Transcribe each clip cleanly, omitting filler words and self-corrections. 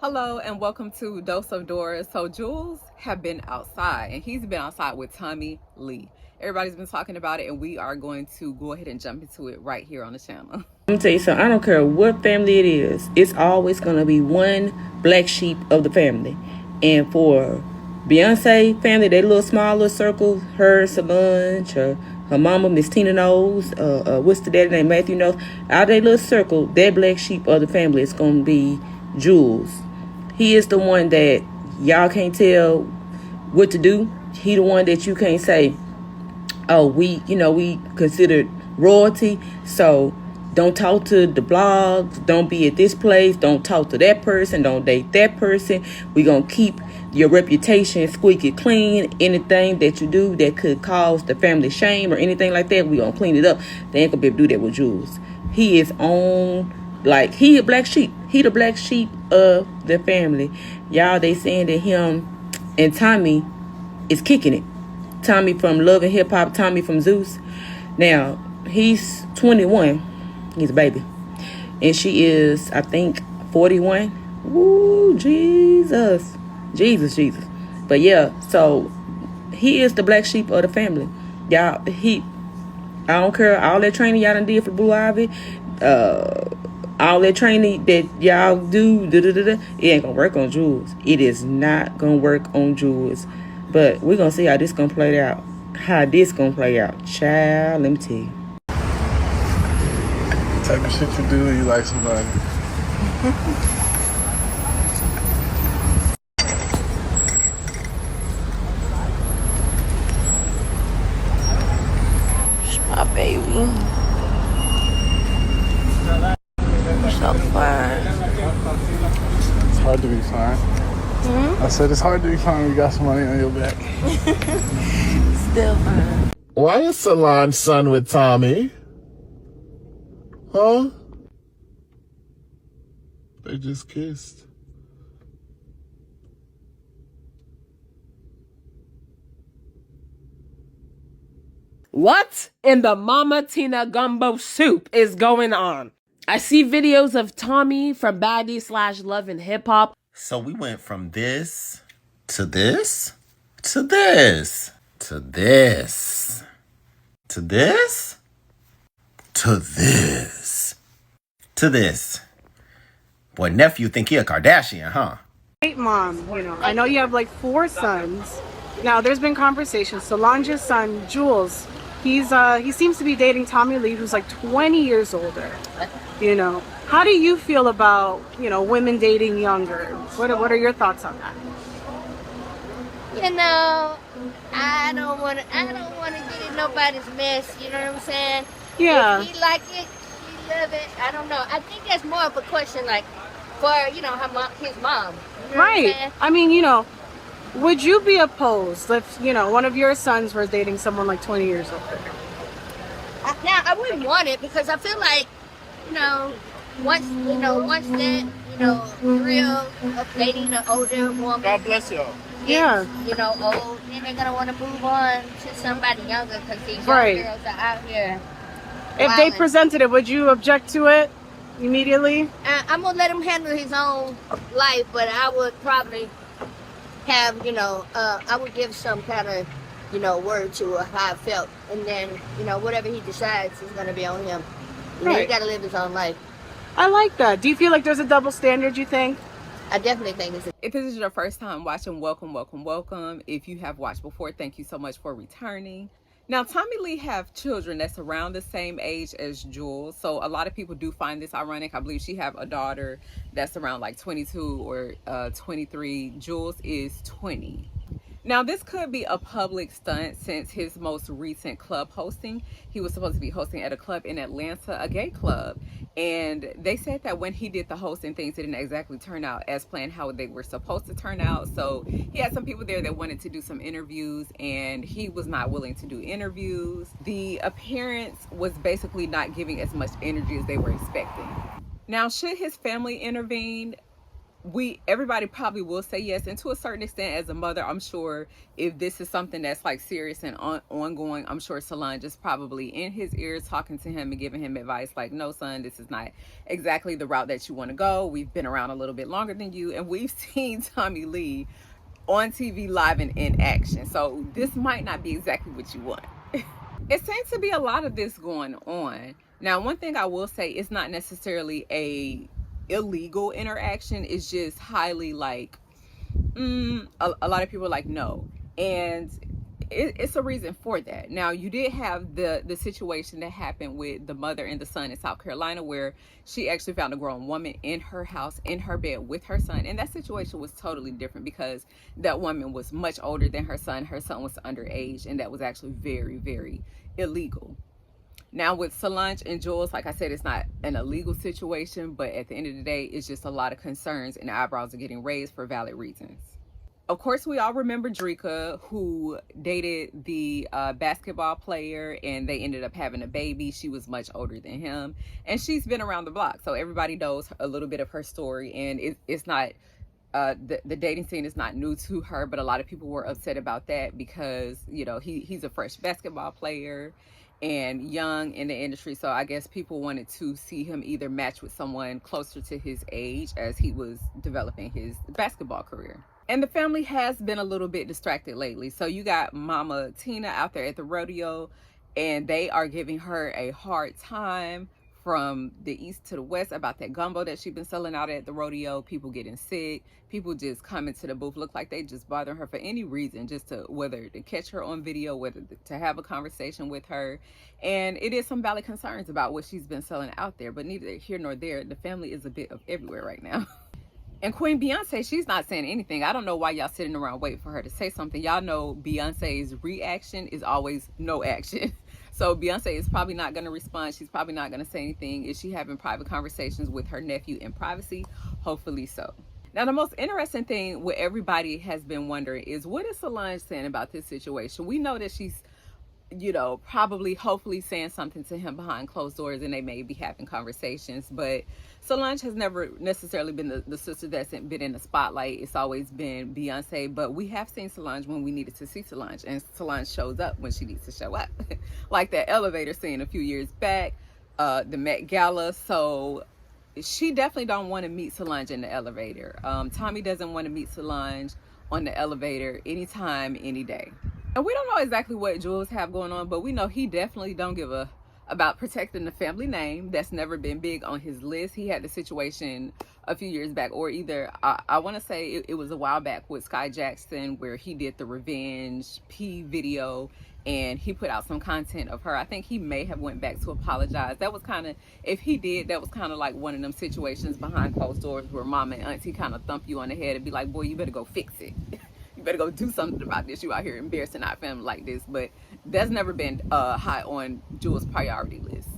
Hello and welcome to Dose of Dora. So Jules have been outside and he's been outside with Tommie Lee. Everybody's been talking about it and we are going to go ahead and jump into it right here on the channel. Let me tell you something. I don't care what family it is. It's always going to be one black sheep of the family. And for Beyonce family, they little smaller circle, her, Solange, her mama, Miss Tina knows, what's the daddy name, Matthew knows. Out of their little circle, that black sheep of the family is going to be Jules. He is the one that y'all can't tell what to do. He the one that you can't say, oh, we considered royalty, so don't talk to the blogs, don't be at this place, don't talk to that person, don't date that person. We gonna keep your reputation squeaky clean. Anything that you do that could cause the family shame or anything like that, we gonna clean it up. They ain't gonna be able to do that with Jules. He is on, like, he a black sheep. He the black sheep of the family. Y'all, they saying that him and Tommie is kicking it. Tommie from Love and Hip Hop, Tommie from Zeus. Now, he's 21. He's a baby. And she is, I think, 41. Woo, Jesus. Jesus. But yeah, so he is the black sheep of the family. Y'all, I don't care, all that training y'all done did for Blue Ivy, all that training that y'all do, it ain't gonna work on Jules. It is not gonna work on Jules. But we're gonna see how this gonna play out. Child, let me tell you. The type of shit you do when you like somebody. My baby. So fine. It's hard to be fine. I said it's hard to be fine when you got some money on your back. Still fine. Why is Solange's son with Tommie? Huh? They just kissed. What in the Mama Tina gumbo soup is going on? I see videos of Tommie from Baddie/Love and Hip Hop. So we went from this to this to this to this to this to this to this. Boy, nephew think he a Kardashian, huh? Great mom, I know you have like 4 sons. Now there's been conversations. Solange's son, Jules, he seems to be dating Tommie Lee, who's like 20 years older. How do you feel about, women dating younger? What are your thoughts on that? I don't want to get in nobody's mess, you know what I'm saying? Yeah. If he like it, he love it, I don't know. I think that's more of a question like for, his mom. You know Right. I mean, would you be opposed if, one of your sons were dating someone like 20 years older? Now, I wouldn't want it because I feel like, once that, real of dating an older woman. God bless y'all. Yeah. Old, then they're going to want to move on to somebody younger because these young girls are out here. If they presented it, would you object to it immediately? I'm going to let him handle his own life, but I would probably have, I would give some kind of, word to how I felt. And then, whatever he decides is going to be on him. He got to live his own life. I like that. Do you feel like there's a double standard, you think? I definitely think it's If this is your first time watching, welcome. If you have watched before, thank you so much for returning. Now, Tommie Lee have children that's around the same age as Jules. So a lot of people do find this ironic. I believe she have a daughter that's around like 22 or 23. Jules is 20. Now, this could be a public stunt since his most recent club hosting. He was supposed to be hosting at a club in Atlanta, a gay club. And they said that when he did the hosting, things didn't exactly turn out as planned how they were supposed to turn out. So he had some people there that wanted to do some interviews and he was not willing to do interviews. The appearance was basically not giving as much energy as they were expecting. Now, should his family intervene? everybody probably will say yes, and to a certain extent, as a mother, I'm sure if this is something that's like serious and ongoing, I'm sure Solange is probably in his ears talking to him and giving him advice like, no son, this is not exactly the route that you want to go. We've been around a little bit longer than you, and we've seen Tommie Lee on TV live and in action, so this might not be exactly what you want. It seems to be a lot of this going on. Now, one thing I will say, it's not necessarily a illegal interaction. It's just highly like, a lot of people are like, no. And it's a reason for that. Now, you did have the situation that happened with the mother and the son in South Carolina, where she actually found a grown woman in her house, in her bed with her son. And that situation was totally different because that woman was much older than her son. Her son was underage, and that was actually very, very illegal. Now with Solange and Jules, like I said, it's not an illegal situation, but at the end of the day, it's just a lot of concerns, and eyebrows are getting raised for valid reasons. Of course, we all remember Drika, who dated the basketball player, and they ended up having a baby. She was much older than him, and she's been around the block, so everybody knows a little bit of her story. And it's not the dating scene is not new to her, but a lot of people were upset about that because, you know, he's a fresh basketball player and young in the industry, so I guess people wanted to see him either match with someone closer to his age as he was developing his basketball career. And the family has been a little bit distracted lately. So you got Mama Tina out there at the rodeo, and they are giving her a hard time from the east to the west about that gumbo that she's been selling out at the rodeo. People getting sick, people just coming to the booth, look like they just bothering her for any reason, just to whether to catch her on video, whether to have a conversation with her. And it is some valid concerns about what she's been selling out there, but neither here nor there. The family is a bit of everywhere right now. And Queen Beyonce, she's not saying anything. I don't know why y'all sitting around waiting for her to say something. Y'all know Beyonce's reaction is always no action. So Beyonce is probably not going to respond. She's probably not going to say anything. Is she having private conversations with her nephew in privacy? Hopefully so. Now, the most interesting thing, what everybody has been wondering, is what is Solange saying about this situation? We know that she's, you know, probably hopefully saying something to him behind closed doors, and they may be having conversations, but Solange has never necessarily been the sister that's been in the spotlight. It's always been Beyonce, but we have seen Solange when we needed to see Solange, and Solange shows up when she needs to show up. Like that elevator scene a few years back, the Met Gala. So she definitely don't want to meet Solange in the elevator. Tommie doesn't want to meet Solange on the elevator anytime, any day. And we don't know exactly what Jules have going on, but we know he definitely don't give a about protecting the family name. That's never been big on his list. He had the situation a few years back, or either I want to say it was a while back with Sky Jackson, where he did the Revenge P video, and he put out some content of her. I think he may have went back to apologize. That was kind of, if he did, that was kind of like one of them situations behind closed doors where mama and auntie kind of thump you on the head and be like, boy, you better go fix it. You better go do something about this. You out here embarrassing our family like this. But that's never been high on Jules' priority list.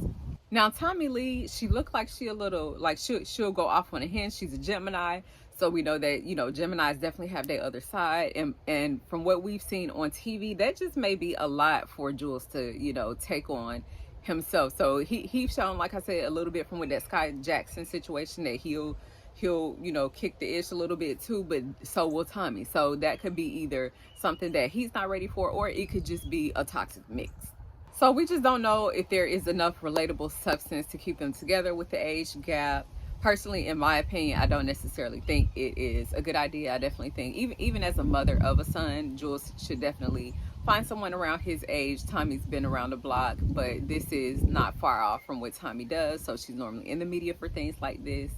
Now, Tommie Lee, she looked like she a little, like she'll go off on a hinge. She's a Gemini. So we know that, you know, Geminis definitely have their other side. And from what we've seen on TV, that just may be a lot for Jules to, you know, take on himself. So he's shown, like I said, a little bit from with that Sky Jackson situation, that he'll you know, kick the ish a little bit too, but so will Tommie. So that could be either something that he's not ready for, or it could just be a toxic mix. So we just don't know if there is enough relatable substance to keep them together with the age gap. Personally, in my opinion, I don't necessarily think it is a good idea. I definitely think, even as a mother of a son, Jules should definitely find someone around his age. Tommie's been around the block, but this is not far off from what Tommie does. So she's normally in the media for things like this.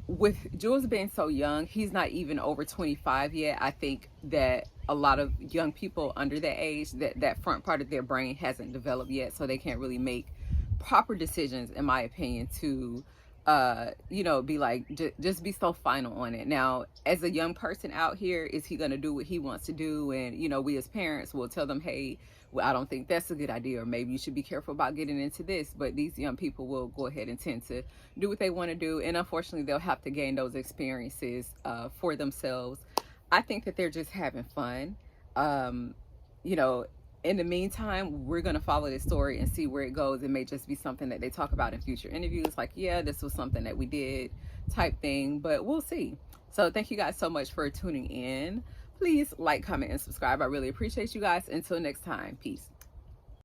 With Jules being so young, he's not even over 25 yet. I think that a lot of young people under that age, that front part of their brain hasn't developed yet, so they can't really make proper decisions, in my opinion, to you know, be like, just be so final on it. Now, as a young person out here, is he gonna do what he wants to do? And, you know, we as parents will tell them, hey, well, I don't think that's a good idea, or maybe you should be careful about getting into this. But these young people will go ahead and tend to do what they want to do, and unfortunately they'll have to gain those experiences for themselves. I think that they're just having fun. You know, In the meantime, we're going to follow this story and see where it goes. It may just be something that they talk about in future interviews, like, yeah, this was something that we did type thing, but we'll see. So thank you guys so much for tuning in. Please like, comment, and subscribe. I really appreciate you guys. Until next time, peace.